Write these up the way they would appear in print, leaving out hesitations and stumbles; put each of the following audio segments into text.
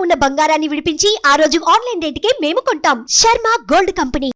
ఉన్న బంగారాన్ని విడిపించి ఆ రోజు ఆన్లైన్ రేటుకే మేము కొంటాం. Sharma gold company.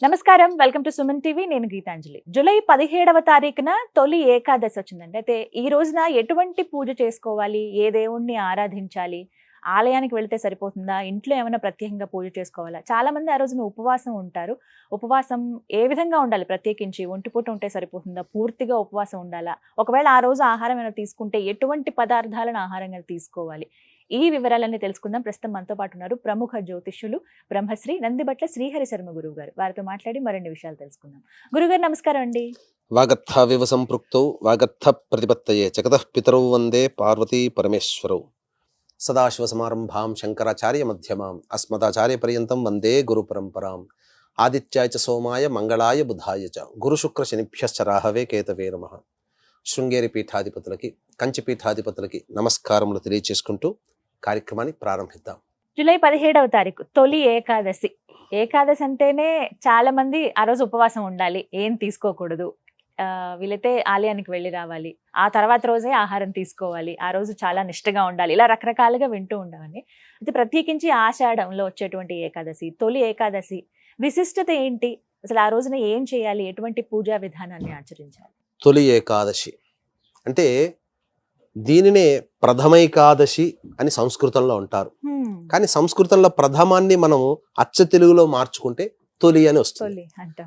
నమస్కారం, వెల్కమ్ టు సుమన్ టీవీ. నేను గీతాంజలి. జూలై 17వ తారీఖున తొలి ఏకాదశి వచ్చిందండి. అయితే ఈ రోజున ఎటువంటి పూజ చేసుకోవాలి, ఏ దేవుణ్ణి ఆరాధించాలి, ఆలయానికి వెళ్తే సరిపోతుందా, ఇంట్లో ఏమైనా ప్రత్యేకంగా పూజ చేసుకోవాలా? చాలా మంది ఆ రోజున ఉపవాసం ఉంటారు. ఉపవాసం ఏ విధంగా ఉండాలి? ప్రత్యేకించి ఒంటిపూట ఉంటే సరిపోతుందా, పూర్తిగా ఉపవాసం ఉండాలా? ఒకవేళ ఆ రోజు ఆహారం ఏమైనా తీసుకుంటే ఎటువంటి పదార్థాలను ఆహారంగా తీసుకోవాలి? ఈ వివరాలన్నీ తెలుసుకుందాం. ప్రస్తుతం మనతో పాటు ఉన్నారు ప్రముఖ జ్యోతిష్యులు బ్రహ్మశ్రీ నందిబట్ల శ్రీహరి శర్మ గురువు గారు. వారితో మాట్లాడి మరిన్ని విషయాలు తెలుసుకుందాం. గురుగారు నమస్కారం అండి. వాగర్థావివ సంపృక్తౌ వాగర్థ ప్రతిపత్తయే జగతః పితరౌ వందే పార్వతీ పరమేశ్వరౌ. సదాశివ సమారంభాం శంకరాచార్య మధ్యమాం అస్మదాచార్య పర్యంతం వందే గురు పరంపరాం. ఆదిత్యాయ చ సోమాయ మంగళాయ బుధాయ చ గురు శుక్ర శనిభ్యశ్చ రాహవే కేతవే నమః. శృంగేరి పీఠాధిపతులకి, కంచి పీఠాధిపతులకి నమస్కారములు తెలియచేసుకుంటూ కార్యక్రమాన్ని ప్రారంభిద్దాం. జూలై 17వ తారీఖు తొలి ఏకాదశి. ఏకాదశి అంటేనే చాలా మంది ఆ రోజు ఉపవాసం ఉండాలి, ఏం తీసుకోకూడదు, వీలైతే ఆలయానికి వెళ్ళి రావాలి, ఆ తర్వాత రోజే ఆహారం తీసుకోవాలి, ఆ రోజు చాలా నిష్టగా ఉండాలి, ఇలా రకరకాలుగా వింటూ ఉండవని. అయితే ప్రత్యేకించి ఆషాఢంలో వచ్చేటువంటి ఏకాదశి, తొలి ఏకాదశి విశిష్టత ఏంటి? అసలు ఆ రోజున ఏం చేయాలి, ఎటువంటి పూజా విధానాన్ని ఆచరించాలి? తొలి ఏకాదశి అంటే దీనినే ప్రథమైకాదశి అని సంస్కృతంలో అంటారు. కానీ సంస్కృతంలో ప్రథమాన్ని మనం అచ్చ తెలుగులో మార్చుకుంటే తొలి అని వస్తుంది.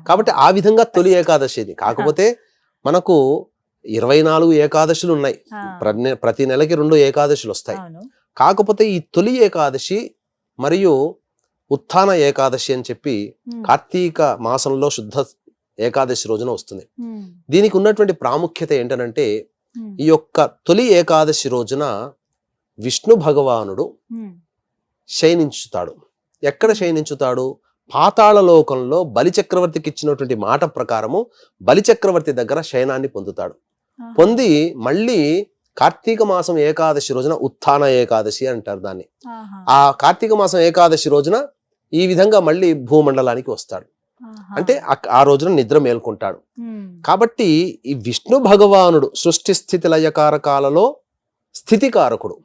కాబట్టి ఆ విధంగా తొలి ఏకాదశి ఇది. కాకపోతే మనకు 24 ఏకాదశులు ఉన్నాయి. ప్రతి నెలకి 2 ఏకాదశులు వస్తాయి. కాకపోతే ఈ తొలి ఏకాదశి మరియు ఉత్థాన ఏకాదశి అని చెప్పి కార్తీక మాసంలో శుద్ధ ఏకాదశి రోజున వస్తుంది. దీనికి ఉన్నటువంటి ప్రాముఖ్యత ఏంటనంటే, ఈ యొక్క తొలి ఏకాదశి రోజున విష్ణు భగవానుడు శయనించుతాడు. ఎక్కడ శయనించుతాడు? పాతాళ లోకంలో బలిచక్రవర్తికి ఇచ్చినటువంటి మాట ప్రకారము బలిచక్రవర్తి దగ్గర శయనాన్ని పొందుతాడు. పొంది మళ్ళీ కార్తీక మాసం ఏకాదశి రోజున ఉత్థాన ఏకాదశి అంటారు దాన్ని. ఆ కార్తీక మాసం ఏకాదశి రోజున ఈ విధంగా మళ్ళీ భూమండలానికి వస్తాడు. అంటే ఆ రోజున నిద్ర మేల్కొంటాడు. కాబట్టి ఈ విష్ణు భగవానుడు సృష్టి స్థితి లయకారకాలలో స్థితికారకుడు,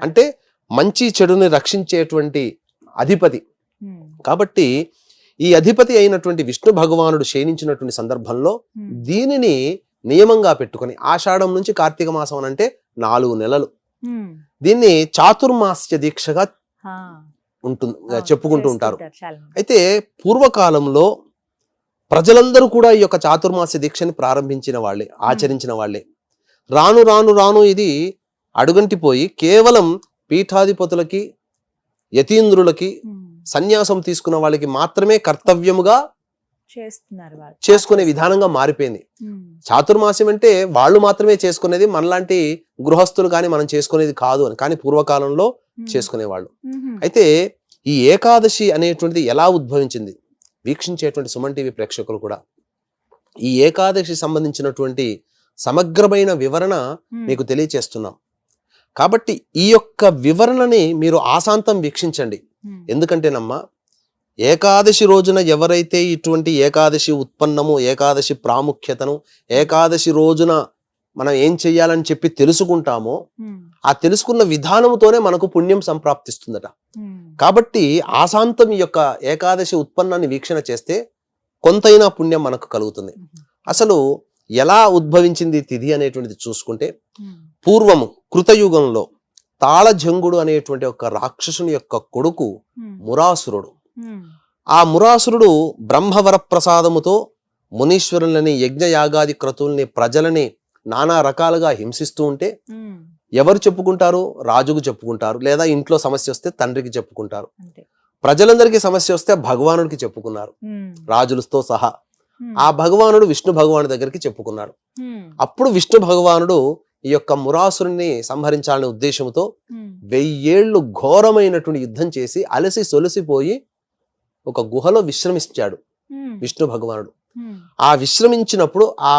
అంటే మంచి చెడుని రక్షించేటువంటి అధిపతి. కాబట్టి ఈ అధిపతి అయినటువంటి విష్ణు భగవానుడు శయనించినటువంటి సందర్భంలో దీనిని నియమంగా పెట్టుకొని ఆషాఢం నుంచి కార్తీక మాసం అంటే 4 నెలలు దీన్ని చాతుర్మాస్య దీక్షగా ఉంటుంది, చెప్పుకుంటూ ఉంటారు. అయితే పూర్వకాలంలో ప్రజలందరూ కూడా ఈ యొక్క చాతుర్మాస్య దీక్షని ప్రారంభించిన వాళ్ళే, ఆచరించిన వాళ్ళే. రాను రాను రాను ఇది అడుగంటిపోయి కేవలం పీఠాధిపతులకి, యతీంద్రులకి, సన్యాసం తీసుకున్న వాళ్ళకి మాత్రమే కర్తవ్యముగా చేసుకునే విధానంగా మారిపోయింది. చాతుర్మాస్యం అంటే వాళ్ళు మాత్రమే చేసుకునేది, మనలాంటి గృహస్థులు కానీ మనం చేసుకునేది కాదు అని. కానీ పూర్వకాలంలో చేసుకునేవాళ్ళు. అయితే ఈ ఏకాదశి అనేటువంటిది ఎలా ఉద్భవించింది? వీక్షించేటువంటి సుమన్ టీవీ ప్రేక్షకులు కూడా ఈ ఏకాదశి సంబంధించినటువంటి సమగ్రమైన వివరణ మీకు తెలియచేస్తున్నాం. కాబట్టి ఈ యొక్క వివరణని మీరు ఆశాంతం వీక్షించండి. ఎందుకంటేనమ్మా, ఏకాదశి రోజున ఎవరైతే ఇటువంటి ఏకాదశి ఉత్పన్నము, ఏకాదశి ప్రాముఖ్యతను, ఏకాదశి రోజున మనం ఏం చెయ్యాలని చెప్పి తెలుసుకుంటామో ఆ తెలుసుకున్న విధానంతోనే మనకు పుణ్యం సంప్రాప్తిస్తుందట. కాబట్టి ఆశాంతం ఈ యొక్క ఏకాదశి ఉత్పన్నాన్ని వీక్షణ చేస్తే కొంతైనా పుణ్యం మనకు కలుగుతుంది. అసలు ఎలా ఉద్భవించింది తిథి అనేటువంటిది చూసుకుంటే, పూర్వము కృతయుగంలో తాళజంగుడు అనేటువంటి ఒక రాక్షసుని యొక్క కొడుకు మురాసురుడు. ఆ మురాసురుడు బ్రహ్మవర ప్రసాదముతో మునీశ్వరులని, యజ్ఞయాగాది క్రతువుల్ని, ప్రజలని నానా రకాలుగా హింసిస్తూ ఉంటే ఎవరు చెప్పుకుంటారు? రాజుకు చెప్పుకుంటారు, లేదా ఇంట్లో సమస్య వస్తే తండ్రికి చెప్పుకుంటారు. ప్రజలందరికీ సమస్య వస్తే భగవానుడికి చెప్పుకున్నారు, రాజులతో సహా. ఆ భగవానుడు విష్ణు భగవాను దగ్గరికి చెప్పుకున్నాడు. అప్పుడు విష్ణు భగవానుడు ఈ యొక్క మురాసురుని సంహరించాలనే ఉద్దేశంతో 1000 ఏళ్ళు ఘోరమైనటువంటి యుద్ధం చేసి అలసి సొలసిపోయి ఒక గుహలో విశ్రమించాడు విష్ణు భగవానుడు. ఆ విశ్రమించినప్పుడు ఆ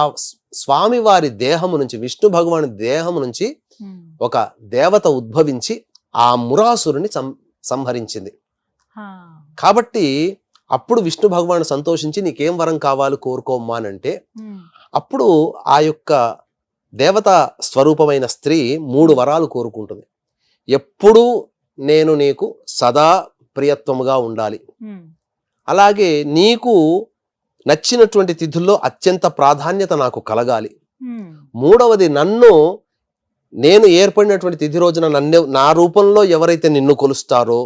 స్వామి వారి దేహము నుంచి, విష్ణు భగవాను దేహము నుంచి ఒక దేవత ఉద్భవించి ఆ మురాసురుని సంహరించింది. కాబట్టి అప్పుడు విష్ణు భగవాను సంతోషించి నీకేం వరం కావాలి కోరుకోమ్మా అని అంటే, అప్పుడు ఆ యొక్క దేవతా స్వరూపమైన స్త్రీ 3 వరాలు కోరుకుంటుంది. ఎప్పుడూ నేను నీకు సదా ప్రియత్వముగా ఉండాలి, అలాగే నీకు నచ్చినటువంటి తిథుల్లో అత్యంత ప్రాధాన్యత నాకు కలగాలి, మూడవది నేను ఏర్పడినటువంటి తిథి రోజున నా రూపంలో ఎవరైతే నిన్ను కొలుస్తారో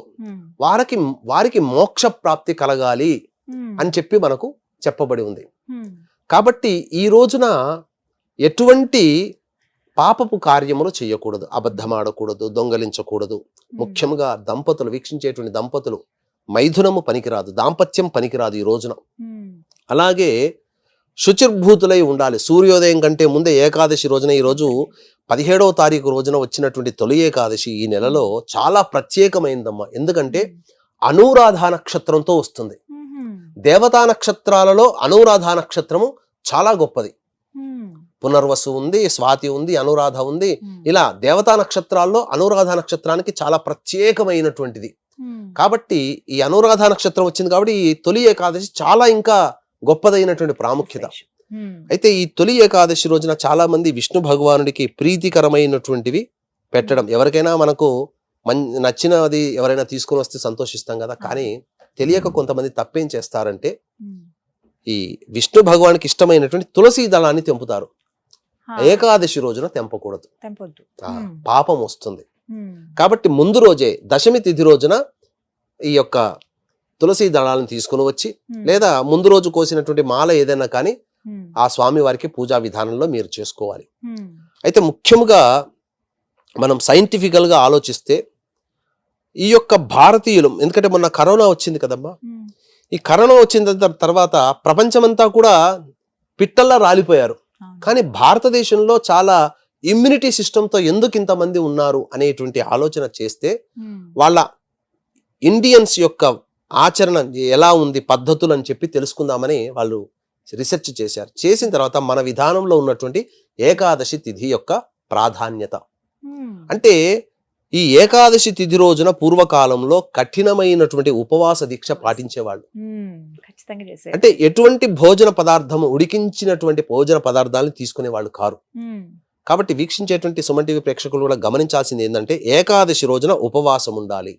వారికి మోక్ష ప్రాప్తి కలగాలి అని చెప్పి మనకు చెప్పబడి ఉంది. కాబట్టి ఈ రోజున ఎటువంటి పాపపు కార్యములు చేయకూడదు, అబద్ధమాడకూడదు, దొంగలించకూడదు. ముఖ్యంగా దంపతులు, వీక్షించేటువంటి దంపతులు మైథునము పనికిరాదు, దాంపత్యం పనికిరాదు ఈ రోజున. అలాగే శుచిర్భూతులై ఉండాలి. సూర్యోదయం కంటే ముందే ఏకాదశి రోజున, ఈ రోజు 17వ తారీఖు రోజున వచ్చినటువంటి తొలి ఏకాదశి ఈ నెలలో చాలా ప్రత్యేకమైందమ్మా. ఎందుకంటే అనురాధ నక్షత్రంతో వస్తుంది. దేవతా నక్షత్రాలలో అనురాధ నక్షత్రము చాలా గొప్పది. పునర్వసు ఉంది, స్వాతి ఉంది, అనురాధ ఉంది. ఇలా దేవతా నక్షత్రాల్లో అనురాధ నక్షత్రానికి చాలా ప్రత్యేకమైనటువంటిది. కాబట్టి ఈ అనురాధ నక్షత్రం వచ్చింది కాబట్టి ఈ తొలి ఏకాదశి చాలా ఇంకా గొప్పదైనటువంటి ప్రాముఖ్యత. అయితే ఈ తొలి ఏకాదశి రోజున చాలా మంది విష్ణు భగవానుడికి ప్రీతికరమైనటువంటివి పెట్టడం, ఎవరికైనా మనకు నచ్చినది ఎవరైనా తీసుకుని వస్తే సంతోషిస్తాం కదా, కానీ తెలియక కొంతమంది తప్పేం చేస్తారంటే ఈ విష్ణు భగవానికి ఇష్టమైనటువంటి తులసి దళాన్ని తెంపుతారు. ఏకాదశి రోజున తెంపకూడదు, పాపం వస్తుంది. కాబట్టి ముందు రోజే దశమి తిథి రోజున ఈ యొక్క తులసి దళాలను తీసుకుని వచ్చి, లేదా ముందు రోజు కోసినటువంటి మాల ఏదైనా కానీ ఆ స్వామి వారికి పూజా విధానంలో మీరు చేసుకోవాలి. అయితే ముఖ్యంగా మనం సైంటిఫికల్ గా ఆలోచిస్తే ఈ యొక్క భారతీయులు, ఎందుకంటే మొన్న కరోనా వచ్చింది కదమ్మా, ఈ కరోనా వచ్చిన తర్వాత ప్రపంచమంతా కూడా పిట్టల్లా రాలిపోయారు. కానీ భారతదేశంలో చాలా ఇమ్యూనిటీ సిస్టంతో ఎందుకు ఇంతమంది ఉన్నారు అనేటువంటి ఆలోచన చేస్తే, వాళ్ళ ఇండియన్స్ యొక్క ఆచరణ ఎలా ఉంది, పద్ధతులు అని చెప్పి తెలుసుకుందామని వాళ్ళు రీసెర్చ్ చేశారు. చేసిన తర్వాత మన విధానంలో ఉన్నటువంటి ఏకాదశి తిథి యొక్క ప్రాధాన్యత అంటే, ఈ ఏకాదశి తిథి రోజున పూర్వకాలంలో కఠినమైనటువంటి ఉపవాస దీక్ష పాటించేవాళ్ళు. అంటే ఎటువంటి భోజన పదార్థము, ఉడికించినటువంటి భోజన పదార్థాలను తీసుకునేవాళ్ళు కారు. కాబట్టి వీక్షించేటువంటి సుమన్ టీవీ ప్రేక్షకులు కూడా గమనించాల్సింది ఏంటంటే, ఏకాదశి రోజున ఉపవాసం ఉండాలి.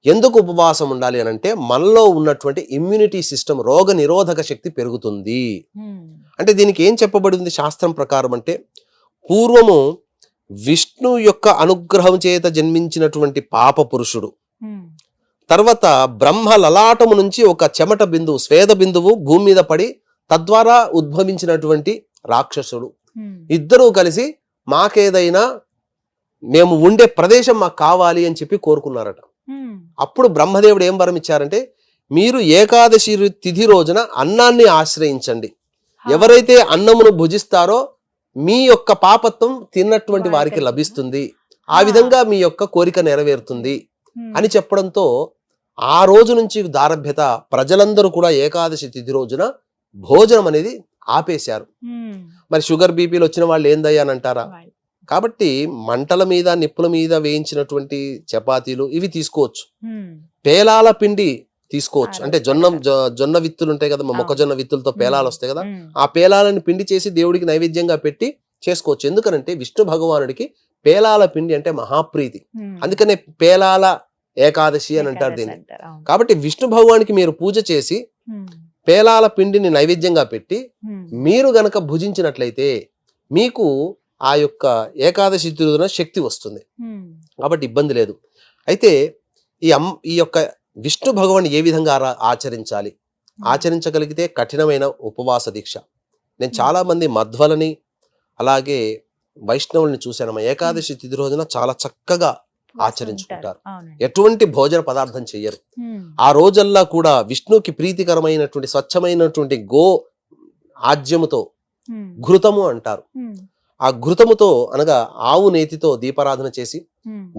ఎందుకు ఉపవాసం ఉండాలి అని అంటే, మనలో ఉన్నటువంటి ఇమ్యూనిటీ సిస్టమ్, రోగ నిరోధక శక్తి పెరుగుతుంది. అంటే దీనికి ఏం చెప్పబడి ఉంది శాస్త్రం ప్రకారం అంటే, పూర్వము విష్ణు యొక్క అనుగ్రహం చేత జన్మించినటువంటి పాప పురుషుడు, తర్వాత బ్రహ్మ లలాటము నుంచి ఒక చెమట బిందువు, స్వేద బిందువు భూమి మీద పడి తద్వారా ఉద్భవించినటువంటి రాక్షసుడు, ఇద్దరూ కలిసి మాకేదైనా, మేము ఉండే ప్రదేశం మాకు కావాలి అని చెప్పి కోరుకున్నారట. అప్పుడు బ్రహ్మదేవుడు ఏం వరం ఇచ్చారంటే, మీరు ఏకాదశి తిథి రోజున అన్నాన్ని ఆశ్రయించండి. ఎవరైతే అన్నమును భుజిస్తారో మీ యొక్క పాపత్వం తిన్నటువంటి వారికి లభిస్తుంది, ఆ విధంగా మీ యొక్క కోరిక నెరవేరుతుంది అని చెప్పడంతో ఆ రోజు నుంచి దారభ్యత ప్రజలందరూ కూడా ఏకాదశి తిథి రోజున భోజనం అనేది ఆపేశారు. మరి షుగర్ బీపీలు వచ్చిన వాళ్ళు ఏందయ్యానంటారా? కాబట్టి మంటల మీద, నిప్పుల మీద వేయించినటువంటి చపాతీలు ఇవి తీసుకోవచ్చు. పేలాల పిండి తీసుకోవచ్చు. అంటే జొన్న విత్తులు ఉంటాయి కదా, మొక్కజొన్న విత్తులతో పేలాలు వస్తాయి కదా, ఆ పేలాలని పిండి చేసి దేవుడికి నైవేద్యంగా పెట్టి చేసుకోవచ్చు. ఎందుకనంటే విష్ణు భగవానుడికి పేలాల పిండి అంటే మహాప్రీతి, అందుకనే పేలాల ఏకాదశి అని అంటారు దీన్ని. కాబట్టి విష్ణు భగవానికి మీరు పూజ చేసి పేలాల పిండిని నైవేద్యంగా పెట్టి మీరు గనక భుజించినట్లయితే మీకు ఆ యొక్క ఏకాదశి తిథిన శక్తి వస్తుంది. కాబట్టి ఇబ్బంది లేదు. అయితే ఈ యొక్క విష్ణు భగవాన్ ఏ విధంగా ఆచరించాలి, ఆచరించగలిగితే కఠినమైన ఉపవాస దీక్ష. నేను చాలా మంది మధ్వలని అలాగే వైష్ణవుల్ని చూశాను, ఏకాదశి తిథి రోజున చాలా చక్కగా ఆచరించుకుంటారు. ఎటువంటి భోజన పదార్థం చెయ్యరు. ఆ రోజల్లా కూడా విష్ణుకి ప్రీతికరమైనటువంటి స్వచ్ఛమైనటువంటి గో ఆజ్యముతో, ఘృతము అంటారు, ఆ ఘృతముతో అనగా ఆవు నేతితో దీపారాధన చేసి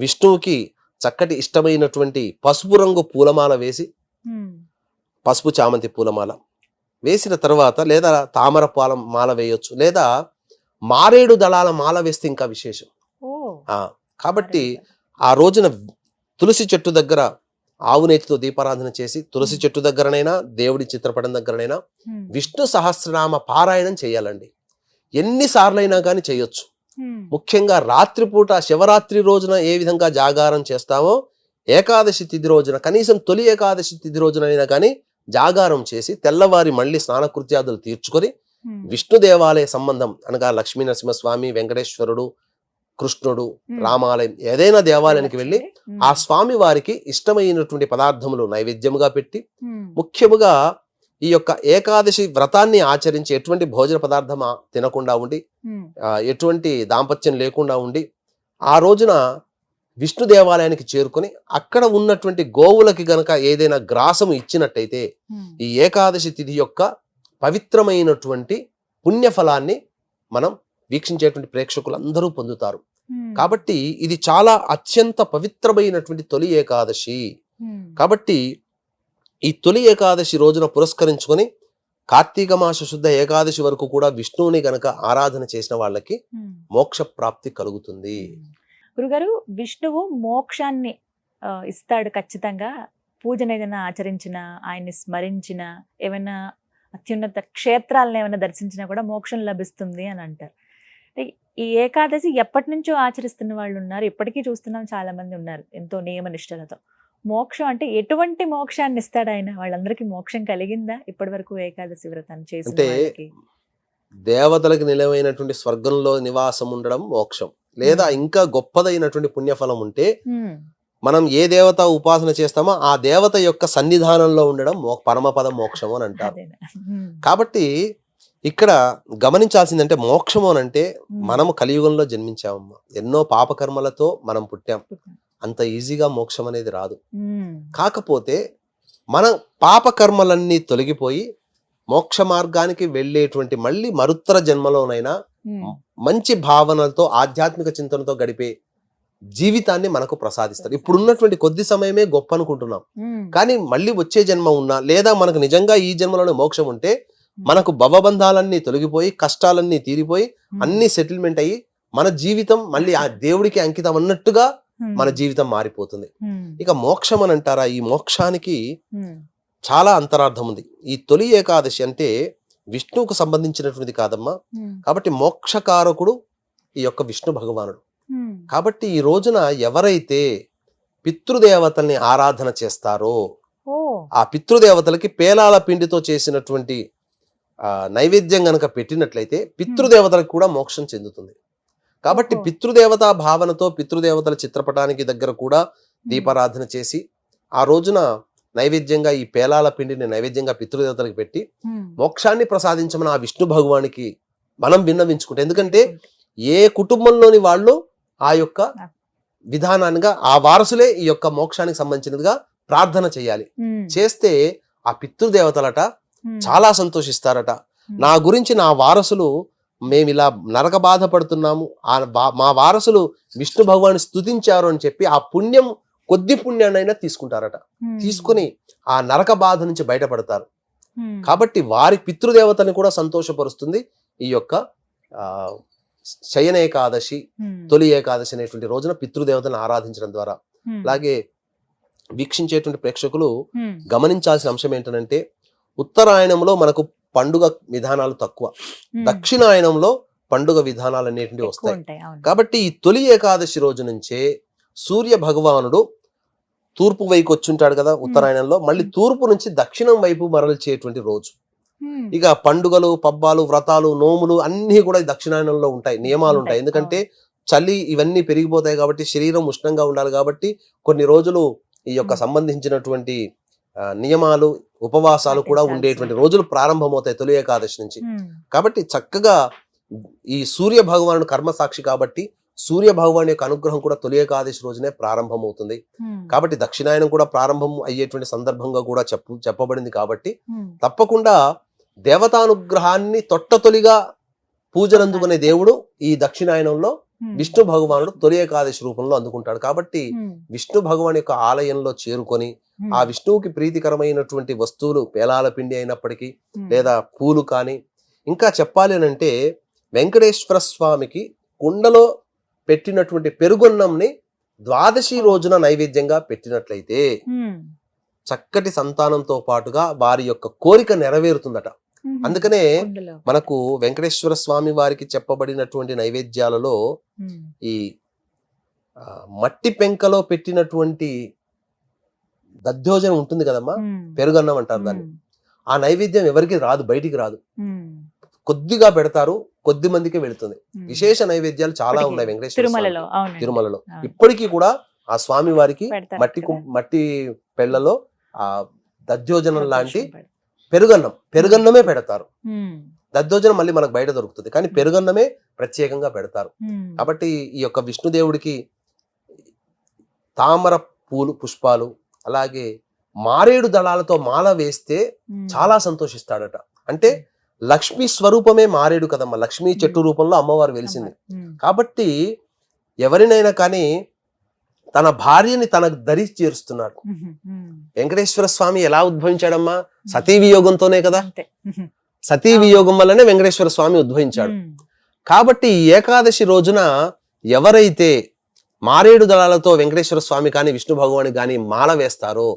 విష్ణువుకి చక్కటి ఇష్టమైనటువంటి పసుపు రంగు పూలమాల వేసి, పసుపు చామంతి పూలమాల వేసిన తర్వాత, లేదా తామర మాల వేయొచ్చు, లేదా మారేడు దళాల మాల వేస్తే ఇంకా విశేషం. కాబట్టి ఆ రోజున తులసి చెట్టు దగ్గర ఆవు నేతితో దీపారాధన చేసి, తులసి చెట్టు దగ్గరనైనా దేవుడి చిత్రపటం దగ్గరనైనా విష్ణు సహస్రనామ పారాయణం చేయాలండి. ఎన్నిసార్లైనా కానీ చేయొచ్చు. ముఖ్యంగా రాత్రిపూట శివరాత్రి రోజున ఏ విధంగా జాగారం చేస్తామో ఏకాదశి తిథి రోజున కనీసం తొలి ఏకాదశి తిథి రోజున అయినా కానీ జాగారం చేసి తెల్లవారి మళ్ళీ స్నానకృత్యాదులు తీర్చుకొని విష్ణు దేవాలయ సంబంధం అనగా లక్ష్మీ నరసింహస్వామి, వెంకటేశ్వరుడు, కృష్ణుడు, రామాలయం ఏదైనా దేవాలయానికి వెళ్ళి ఆ స్వామి వారికి ఇష్టమైనటువంటి పదార్థములు నైవేద్యముగా పెట్టి ముఖ్యముగా ఈ యొక్క ఏకాదశి వ్రతాన్ని ఆచరించి ఎటువంటి భోజన పదార్థం తినకుండా ఉండి ఎటువంటి దాంపత్యం లేకుండా ఉండి ఆ రోజున విష్ణు దేవాలయానికి చేరుకొని అక్కడ ఉన్నటువంటి గోవులకి గనక ఏదైనా గ్రాసము ఇచ్చినట్టయితే ఈ ఏకాదశి తిథి యొక్క పవిత్రమైనటువంటి పుణ్యఫలాన్ని మనం వీక్షించేటువంటి ప్రేక్షకులందరూ పొందుతారు. కాబట్టి ఇది చాలా అత్యంత పవిత్రమైనటువంటి తొలి ఏకాదశి. కాబట్టి ఈ తొలి ఏకాదశి రోజున పురస్కరించుకొని కార్తీక మాస శుద్ధ ఏకాదశి వరకు కూడా విష్ణువుని గనక ఆరాధన చేసిన వాళ్ళకి మోక్ష ప్రాప్తి కలుగుతుంది. గురుగారు, విష్ణువు మోక్షాన్ని ఇస్తాడు ఖచ్చితంగా. పూజను ఏదైనా ఆచరించిన, ఆయన్ని స్మరించిన, ఏమైనా అత్యున్నత క్షేత్రాలను ఏమైనా దర్శించినా కూడా మోక్షం లభిస్తుంది అని అంటారు. ఈ ఏకాదశి ఎప్పటి నుంచో ఆచరిస్తున్న వాళ్ళు ఉన్నారు, ఇప్పటికీ చూస్తున్నాం చాలా మంది ఉన్నారు ఎంతో నియమ నిష్టలతో. మోక్షం అంటే ఎటువంటి మోక్షాన్ని ఇస్తాడు ఆయన? వాళ్ళందరికీ మోక్షం కలిగిందా ఇప్పటి వరకు ఏకాదశి వ్రతాన్ని చేసిన వాళ్ళకి? దేవతలకు నిలవైనటువంటి స్వర్గంలో నివాసం ఉండడం మోక్షం, లేదా ఇంకా గొప్పదైనటువంటి పుణ్యఫలం ఉంటే మనం ఏ దేవత ఉపాసన చేస్తామో ఆ దేవత యొక్క సన్నిధానంలో ఉండడం పరమపద మోక్షము అని అంటారు. కాబట్టి ఇక్కడ గమనించాల్సిందంటే మోక్షము అని అంటే మనము కలియుగంలో జన్మించామమ్మా, ఎన్నో పాపకర్మలతో మనం పుట్టాం. అంత ఈజీగా మోక్షం అనేది రాదు. కాకపోతే మన పాపకర్మలన్నీ తొలగిపోయి మోక్ష మార్గానికి వెళ్ళేటువంటి మళ్ళీ మరుత్తర జన్మలోనైనా మంచి భావనలతో ఆధ్యాత్మిక చింతనతో గడిపే జీవితాన్ని మనకు ప్రసాదిస్తారు. ఇప్పుడున్నటువంటి కొద్ది సమయమే గొప్ప అనుకుంటున్నాం, కానీ మళ్ళీ వచ్చే జన్మ ఉన్నా లేదా మనకు నిజంగా ఈ జన్మలోనే మోక్షం ఉంటే మనకు భవబంధాలన్నీ తొలగిపోయి కష్టాలన్నీ తీరిపోయి అన్ని సెటిల్మెంట్ అయ్యి మన జీవితం మళ్ళీ ఆ దేవుడికి అంకితం అన్నట్టుగా మన జీవితం మారిపోతుంది. ఇక మోక్షం అని అంటారా? ఈ మోక్షానికి చాలా అంతరార్థం ఉంది. ఈ తొలి ఏకాదశి అంటే విష్ణువుకు సంబంధించినటువంటిది కాదమ్మా. కాబట్టి మోక్షకారకుడు ఈ యొక్క విష్ణు భగవానుడు. కాబట్టి ఈ రోజున ఎవరైతే పితృదేవతల్ని ఆరాధన చేస్తారో ఆ పితృదేవతలకి పేలాల పిండితో చేసినటువంటి నైవేద్యం గనక పెట్టినట్లయితే పితృదేవతలకు కూడా మోక్షం చెందుతుంది. కాబట్టి పితృదేవతా భావనతో పితృదేవతల చిత్రపటానికి దగ్గర కూడా దీపారాధన చేసి ఆ రోజున నైవేద్యంగా ఈ పేలాల పిండిని నైవేద్యంగా పితృదేవతలకు పెట్టి మోక్షాన్ని ప్రసాదించమని ఆ విష్ణు భగవానికి మనం విన్నవించుకుంటాం. ఎందుకంటే ఏ కుటుంబంలోని వాళ్ళు ఆ యొక్క విధానాన్ని ఆ వారసులే ఈ యొక్క మోక్షానికి సంబంధించినదిగా ప్రార్థన చేయాలి. చేస్తే ఆ పితృదేవతలట చాలా సంతోషిస్తారట. నా గురించి నా వారసులు మేము ఇలా నరక బాధపడుతున్నాము, మా వారసులు విష్ణు భగవాన్ని స్తుతించారు అని చెప్పి ఆ పుణ్యం కొద్ది పుణ్యాన్నైనా తీసుకుంటారట. తీసుకుని ఆ నరక బాధ నుంచి బయటపడతారు. కాబట్టి వారి పితృదేవతని కూడా సంతోషపరుస్తుంది ఈ యొక్క శయన ఏకాదశి, తొలి ఏకాదశి అనేటువంటి రోజున పితృదేవతలను ఆరాధించడం ద్వారా. అలాగే వీక్షించేటువంటి ప్రేక్షకులు గమనించాల్సిన అంశం ఏంటంటే ఉత్తరాయణంలో మనకు పండుగ విధానాలు తక్కువ, దక్షిణాయనంలో పండుగ విధానాలు అనేటివి వస్తాయి. కాబట్టి ఈ తొలి ఏకాదశి రోజు నుంచే సూర్య భగవానుడు తూర్పు వైపు వచ్చుంటాడు కదా ఉత్తరాయణంలో, మళ్ళీ తూర్పు నుంచి దక్షిణం వైపు మరల్చేటువంటి రోజు. ఇక పండుగలు, పబ్బాలు, వ్రతాలు, నోములు అన్ని కూడా దక్షిణాయనంలో ఉంటాయి, నియమాలు ఉంటాయి. ఎందుకంటే చలి ఇవన్నీ పెరిగిపోతాయి కాబట్టి శరీరం ఉష్ణంగా ఉండాలి కాబట్టి కొన్ని రోజులు ఈ యొక్క సంబంధించినటువంటి నియమాలు, ఉపవాసాలు కూడా ఉండేటువంటి రోజులు ప్రారంభమవుతాయి తొలి ఏకాదశి నుంచి. కాబట్టి చక్కగా ఈ సూర్య భగవానుడు కర్మసాక్షి కాబట్టి సూర్య భగవాన్ యొక్క అనుగ్రహం కూడా తొలి ఏకాదశి రోజునే ప్రారంభమవుతుంది. కాబట్టి దక్షిణాయనం కూడా ప్రారంభం అయ్యేటువంటి సందర్భంగా కూడా చెప్పబడింది. కాబట్టి తప్పకుండా దేవతానుగ్రహాన్ని తొట్టతొలిగా పూజలందుకునే దేవుడు ఈ దక్షిణాయనంలో విష్ణు భగవానుడు తొలి ఏకాదశి రూపంలో అందుకుంటాడు. కాబట్టి విష్ణు భగవాన్ యొక్క ఆలయంలో చేరుకొని ఆ విష్ణువుకి ప్రీతికరమైనటువంటి వస్తువులు పేలాల పిండి అయినప్పటికీ లేదా పూలు కానీ, ఇంకా చెప్పాలి అంటే వెంకటేశ్వర స్వామికి కుండలో పెట్టినటువంటి పెరుగున్నంని ద్వాదశి రోజున నైవేద్యంగా పెట్టినట్లయితే చక్కటి సంతానంతో పాటుగా వారి యొక్క కోరిక నెరవేరుతుందట. అందుకనే కుండలో. మనకు వెంకటేశ్వర స్వామి వారికి చెప్పబడినటువంటి నైవేద్యాలలో ఈ మట్టి పెంకలో పెట్టినటువంటి దధ్యోజనం ఉంటుంది కదమ్మా, పెరుగన్నం అంటారు దాన్ని. ఆ నైవేద్యం ఎవరికి రాదు, బయటికి రాదు, కొద్దిగా పెడతారు, కొద్ది మందికి వెళుతుంది. విశేష నైవేద్యాలు చాలా ఉన్నాయి వెంకటేశ్వర తిరుమలలో. తిరుమలలో. ఇప్పటికీ కూడా ఆ స్వామి వారికి మట్టి పెళ్లలో ఆ దధ్యోజనం లాంటి పెరుగన్నమే పెడతారు. దద్దోజనం మళ్ళీ మనకు బయట దొరుకుతుంది, కానీ పెరుగన్నమే ప్రత్యేకంగా పెడతారు. కాబట్టి ఈ యొక్క విష్ణుదేవుడికి తామర పూలు పుష్పాలు అలాగే మారేడు దళాలతో మాల వేస్తే చాలా సంతోషిస్తాడట. అంటే లక్ష్మీ స్వరూపమే మారేడు కదమ్మా, లక్ష్మీ చెట్టు రూపంలో అమ్మవారు వెలిసింది. కాబట్టి ఎవరినైనా కానీ తన భార్యని తనకు దరి చేరుస్తున్నాడు. వెంకటేశ్వర స్వామి ఎలా ఉద్భవించాడమ్మా? సతీ వియోగంతోనే కదా. సతీ వియోగం వల్లనే వెంకటేశ్వర స్వామి ఉద్భవించాడు. కాబట్టి ఈ ఏకాదశి రోజున ఎవరైతే మారేడు దళాలతో వెంకటేశ్వర స్వామి కానీ విష్ణు భగవానికి కానీ మాల వేస్తారో,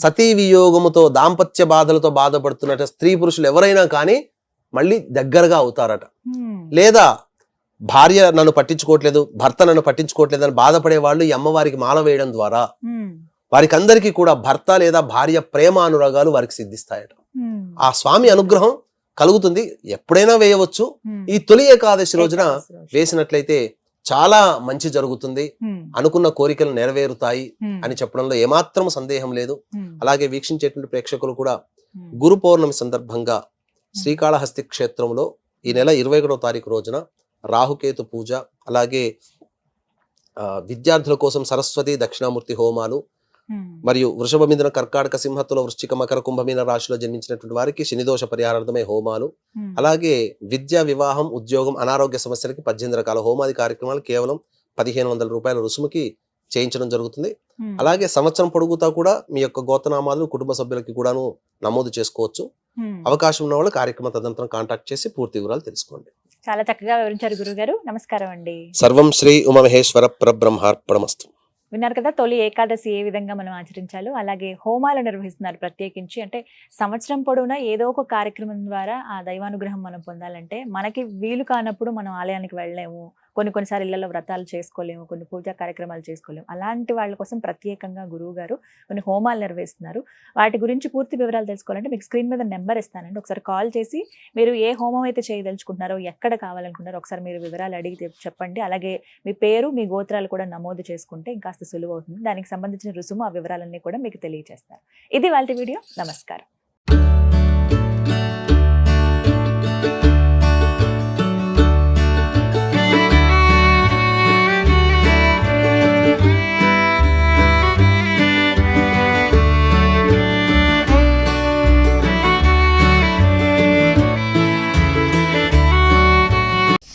సతీ వియోగముతో దాంపత్య బాధలతో బాధపడుతున్నట్టు స్త్రీ పురుషులు ఎవరైనా కానీ మళ్ళీ దగ్గరగా అవుతారట. లేదా భార్య నన్ను పట్టించుకోవట్లేదు, భర్త నన్ను పట్టించుకోవట్లేదు అని బాధపడే వాళ్ళు ఈ అమ్మవారికి మాల వేయడం ద్వారా వారికి అందరికీ కూడా భర్త లేదా భార్య ప్రేమ అనురాగాలు వారికి సిద్ధిస్తాయట. ఆ స్వామి అనుగ్రహం కలుగుతుంది. ఎప్పుడైనా వేయవచ్చు. ఈ తొలి ఏకాదశి రోజున వేసినట్లయితే చాలా మంచి జరుగుతుంది, అనుకున్న కోరికలు నెరవేరుతాయి అని చెప్పడంలో ఏమాత్రం సందేహం లేదు. అలాగే వీక్షించేటువంటి ప్రేక్షకులు కూడా గురు పౌర్ణమి సందర్భంగా శ్రీకాళహస్తి క్షేత్రంలో ఈ నెల 21వ తారీఖు రోజున రాహుకేతు పూజ, అలాగే విద్యార్థుల కోసం సరస్వతి దక్షిణామూర్తి హోమాలు, మరియు వృషభ మిథున కర్కాటక సింహత్తుల వృశ్చిక మకర కుంభమీన రాశిలో జన్మించినటువంటి వారికి శనిదోష పరిహారార్థమై హోమాలు, అలాగే విద్య వివాహం ఉద్యోగం అనారోగ్య సమస్యలకి 18 రకాల హోమాది కార్యక్రమాలు కేవలం 1500 రూపాయల రుసుముకి చేయించడం జరుగుతుంది. అలాగే సంవత్సరం పొడుగుతా కూడా మీ యొక్క గోత్రనామాలు కుటుంబ సభ్యులకి కూడాను నమోదు చేసుకోవచ్చు. అవకాశం ఉన్న వాళ్ళు కార్యక్రమ తదనంతరం కాంటాక్ట్ చేసి పూర్తి వివరాలు తెలుసుకోండి. చాలా చక్కగా వివరించారు గురుగారు. నమస్కారం అండి. సర్వం శ్రీ ఉమామహేశ్వర పరబ్రహ్మార్పణమస్తు. విన్నారు కదా, తొలి ఏకాదశి ఏ విధంగా మనం ఆచరించాలో. అలాగే హోమాలు నిర్వహిస్తున్నారు ప్రత్యేకించి. అంటే సంవత్సరం పొడవునా ఏదో ఒక కార్యక్రమం ద్వారా ఆ దైవానుగ్రహం మనం పొందాలంటే మనకి వీలు కానప్పుడు మనం ఆలయానికి వెళ్ళలేము, కొన్నిసార్లు ఇళ్లలో వ్రతాలు చేసుకోలేము, కొన్ని పూజా కార్యక్రమాలు చేసుకోలేము. అలాంటి వాళ్ళ కోసం ప్రత్యేకంగా గురువు గారు కొన్ని హోమాలు నిర్వహిస్తున్నారు. వాటి గురించి పూర్తి వివరాలు తెలుసుకోవాలంటే మీకు స్క్రీన్ మీద నెంబర్ ఇస్తానండి. ఒకసారి కాల్ చేసి మీరు ఏ హోమం అయితే చేయదలుచుకుంటున్నారో, ఎక్కడ కావాలనుకుంటున్నారో ఒకసారి మీరు వివరాలు అడిగి చెప్పండి. అలాగే మీ పేరు మీ గోత్రాలు కూడా నమోదు చేసుకుంటే ఇంకాస్త సులువు అవుతుంది. దానికి సంబంధించిన రుసుము ఆ వివరాలన్నీ కూడా మీకు తెలియజేస్తారు. ఇది వాళ్ళ వీడియో. నమస్కారం.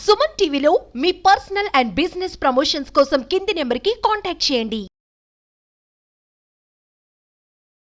సుమన్ టీవీలో మీ పర్సనల్ అండ్ బిజినెస్ ప్రమోషన్స్ కోసం కింది నెంబర్కి కాంటాక్ట్ చేయండి.